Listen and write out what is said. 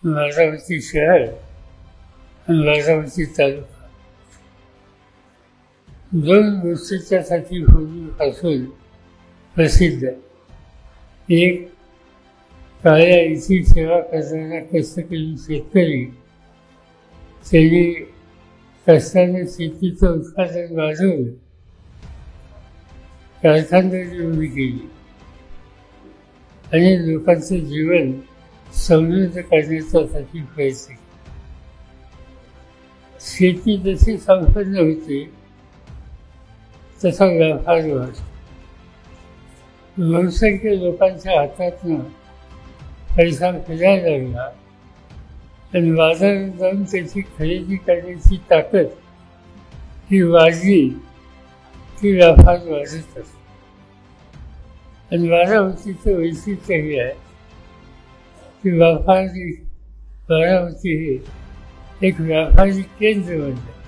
बारामती शहर आणि बारामती तालुका दोन गोष्टीच्यासाठी पूर्वीपासून प्रसिद्ध आहे. एक, काळ्या इथी सेवा करणारा कष्टकरी शेतकरी त्यांनी कष्टाने शेतीचं उत्पादन वाढवलं, कारखानदारी उभी केली आणि लोकांचं जीवन समृद्ध करण्यासाठी प्रयत्न केला. शेती जशी संपन्न होते तसा व्यापार वाढतो. बहुसंख्य लोकांच्या हातातनं पैसा फिरायला लागला आणि बाजारात जाऊन त्याची खरेदी करण्याची ताकद ही वाढली की व्यापार वाढत असतो. आणि बारामतीचं वैशिष्ट्य हे आहे की बारामती हे एक व्यापारी केंद्र बनलं.